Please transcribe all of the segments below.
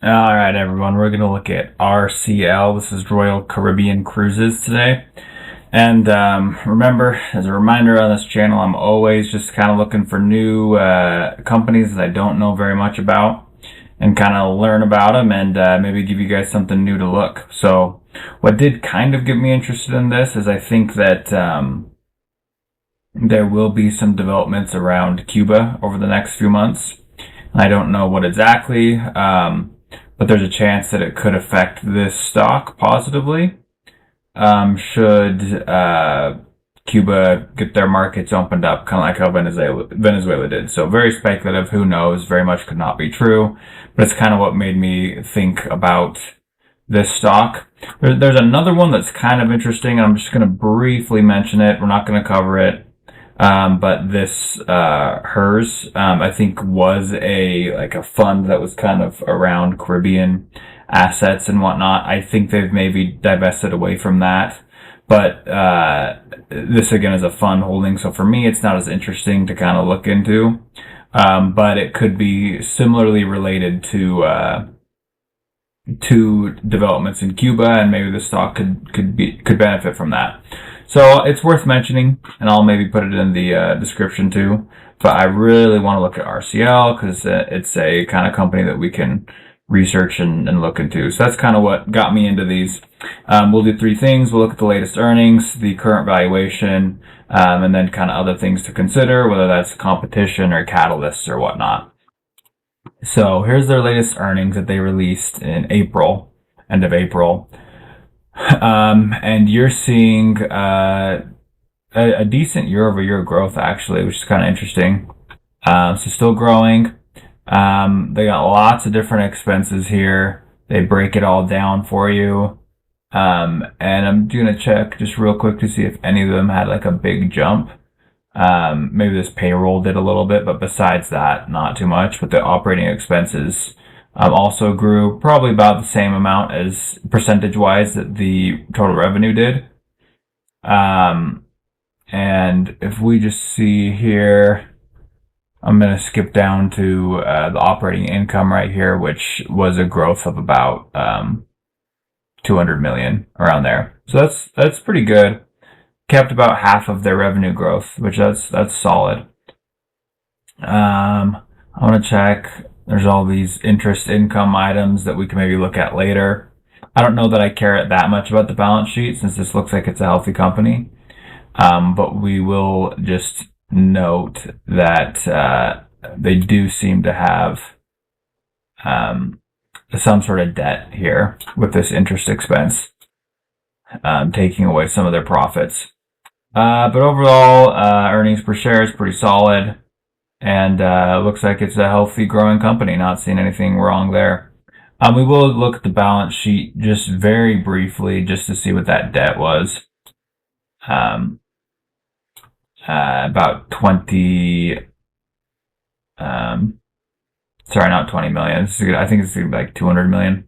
All right, everyone, we're going to look at RCL. This is Royal Caribbean Cruises today. And remember, as a reminder on this channel, I'm always just kind of looking for new companies that I don't know very much about and kind of learn about them and maybe give you guys something new to look. So what did kind of get me interested in this is I think that there will be some developments around Cuba over the next few months. I don't know what exactly, but there's a chance that it could affect this stock positively. Should Cuba get their markets opened up, kind of like how Venezuela did. So very speculative, who knows, very much could not be true, but it's kind of what made me think about this stock. There's another one that's kind of interesting. I'm just going to briefly mention it. We're not going to cover it. But this, hers, I think was a fund that was kind of around Caribbean assets and whatnot. I think they've maybe divested away from that. But, this again is a fund holding. So for me, it's not as interesting to kind of look into. But it could be similarly related to developments in Cuba, and maybe the stock could benefit from that. So it's worth mentioning, and I'll maybe put it in the description too. But I really want to look at RCL because it's a kind of company that we can research and look into. So that's kind of what got me into these. We'll do three things. We'll look at the latest earnings, the current valuation, and then kind of other things to consider, whether that's competition or catalysts or whatnot. So here's their latest earnings that they released in April, end of April. And you're seeing a decent year-over-year growth, actually, which is kind of interesting. So still growing. They got lots of different expenses here. They break it all down for you. And I'm going to check just real quick to see if any of them had like a big jump. Maybe this payroll did a little bit, but besides that, not too much. But the operating expenses also grew probably about the same amount as percentage-wise that the total revenue did. And if we just see here, I'm going to skip down to the operating income right here, which was a growth of about 200 million around there. So that's pretty good. Kept about half of their revenue growth, which that's solid. I want to check. There's all these interest income items that we can maybe look at later. I don't know that I care that much about the balance sheet since this looks like it's a healthy company. But we will just note that they do seem to have some sort of debt here with this interest expense, taking away some of their profits. But overall, earnings per share is pretty solid. And looks like it's a healthy, growing company. Not seeing anything wrong there. We will look at the balance sheet just very briefly, just to see what that debt was. About 20. Sorry, not 20 million. I think it's gonna be like 200 million.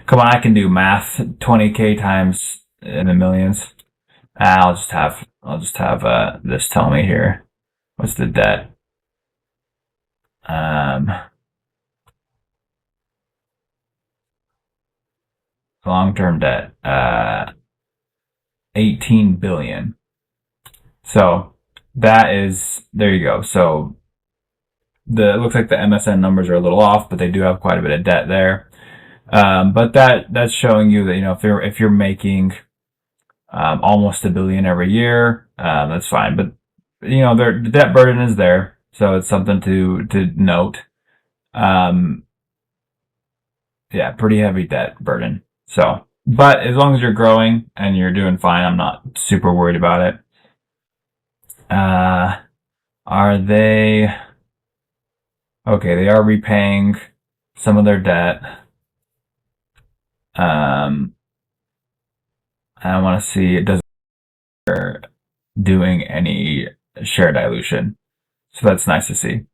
Come on, I can do math. 20K times in the millions. I'll just have this tell me here. What's the debt? Long-term debt, 18 billion. So there you go. So it looks like the MSN numbers are a little off, but they do have quite a bit of debt there. But that's showing you that, if you're making, almost $1 billion every year, that's fine. But, the debt burden is there. So it's something to note. Yeah, pretty heavy debt burden. So, but as long as you're growing and you're doing fine, I'm not super worried about it. Are they, okay, they are repaying some of their debt. I want to see, it doesn't doing any share dilution. So that's nice to see.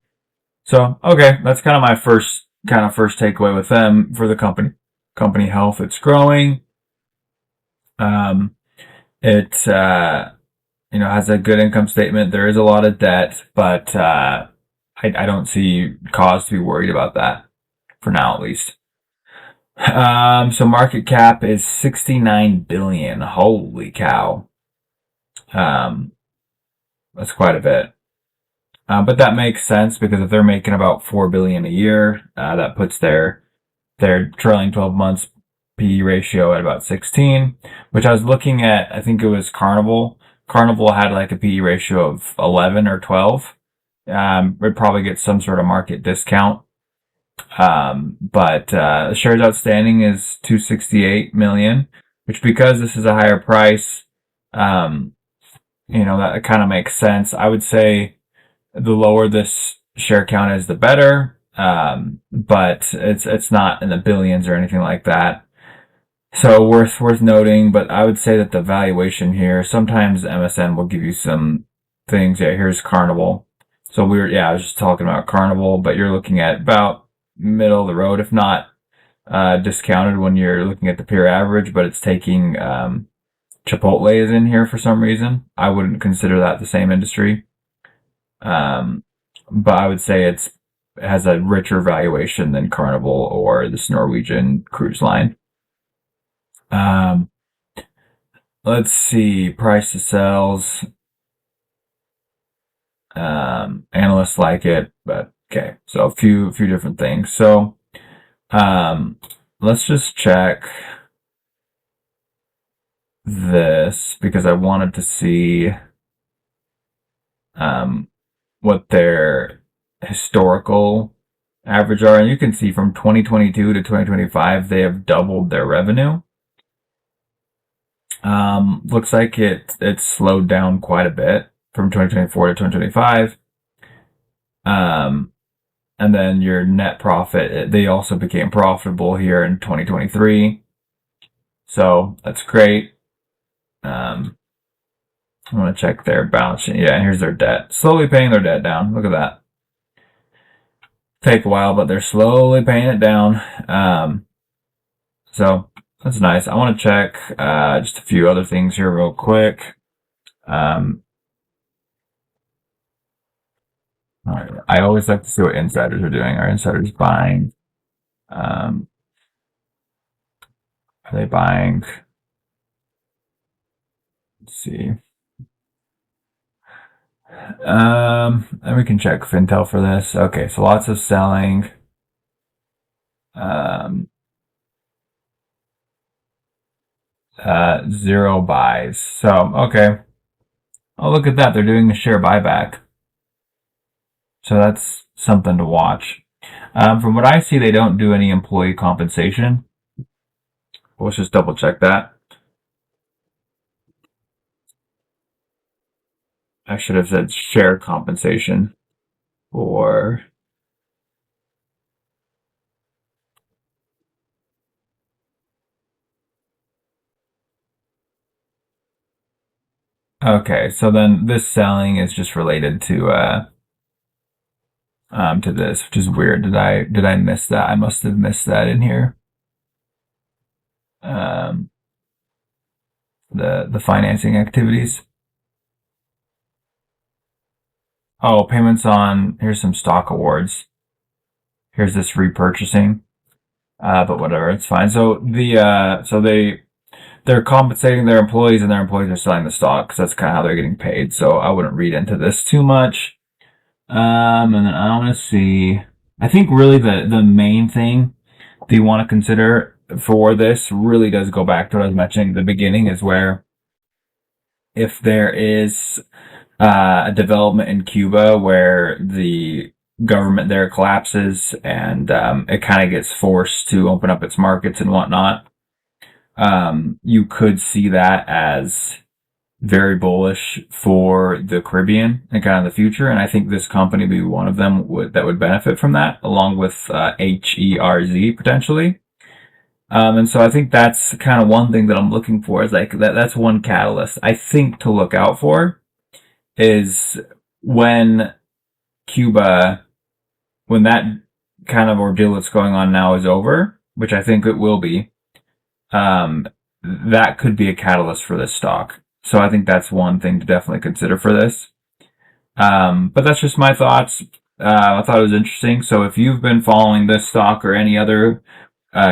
So, okay, that's kind of my first takeaway with them for the company health. It's growing. It, has a good income statement. There is a lot of debt, but, I don't see cause to be worried about that for now, at least. So market cap is 69 billion. Holy cow. Um, that's quite a bit. But that makes sense because if they're making about 4 billion a year, that puts their trailing 12 months PE ratio at about 16, which I was looking at. I think it was Carnival. Carnival had like a PE ratio of 11 or 12. We'd probably get some sort of market discount. But shares outstanding is 268 million, which because this is a higher price, um, that kind of makes sense. I would say the lower this share count is, the better. But it's not in the billions or anything like that. So worth noting, but I would say that the valuation here, sometimes MSN will give you some things. Yeah, here's Carnival. So I was just talking about Carnival, but you're looking at about middle of the road, if not discounted when you're looking at the peer average, but it's taking Chipotle is in here for some reason. I wouldn't consider that the same industry. But I would say it has a richer valuation than Carnival or this Norwegian cruise line. Um, let's see, price to sales. Analysts like it, but okay. So a few different things. So, let's just check this because I wanted to see, what their historical average are. And you can see from 2022 to 2025, they have doubled their revenue. Looks like it slowed down quite a bit from 2024 to 2025. And then your net profit, they also became profitable here in 2023. So that's great. I want to check their balance sheet. Yeah, here's their debt. Slowly paying their debt down. Look at that. Take a while, but they're slowly paying it down. So that's nice. I want to check just a few other things here real quick. All right. I always like to see what insiders are doing. Are insiders buying? Are they buying? Let's see. And we can check Fintel for this. Okay, so lots of selling. Zero buys. So, okay. Oh, look at that. They're doing a share buyback. So that's something to watch. From what I see, they don't do any employee compensation. Let's just double check that. I should have said share compensation or okay, so then this selling is just related to this, which is weird. Did I miss that? I must have missed that in here. The financing activities. Oh, payments on, here's some stock awards. Here's this repurchasing. But whatever, it's fine. So they're compensating their employees and their employees are selling the stock because that's kind of how they're getting paid. So I wouldn't read into this too much. And then I want to see, I think really the main thing that you want to consider for this really does go back to what I was mentioning at the beginning, is where if there is a development in Cuba where the government there collapses and it kind of gets forced to open up its markets and whatnot, you could see that as very bullish for the Caribbean and kind of the future. And I think this company would be one of them that would benefit from that, along with HERZ potentially. And so I think that's kind of one thing that I'm looking for, is like that's one catalyst I think to look out for, is when Cuba, when that kind of ordeal that's going on now is over, which I think it will be, that could be a catalyst for this stock. So I think that's one thing to definitely consider for this. But that's just my thoughts. I thought it was interesting. So if you've been following this stock or any other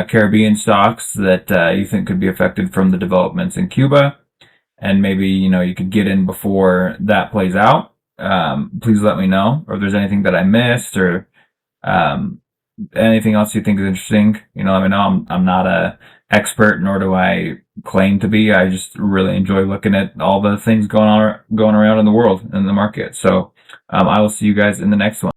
Caribbean stocks that you think could be affected from the developments in Cuba, and maybe you could get in before that plays out. Please let me know, or if there's anything that I missed, or um, anything else you think is interesting. Let me know. I'm not a expert, nor do I claim to be. I just really enjoy looking at all the things going around in the world, in the market. So I will see you guys in the next one.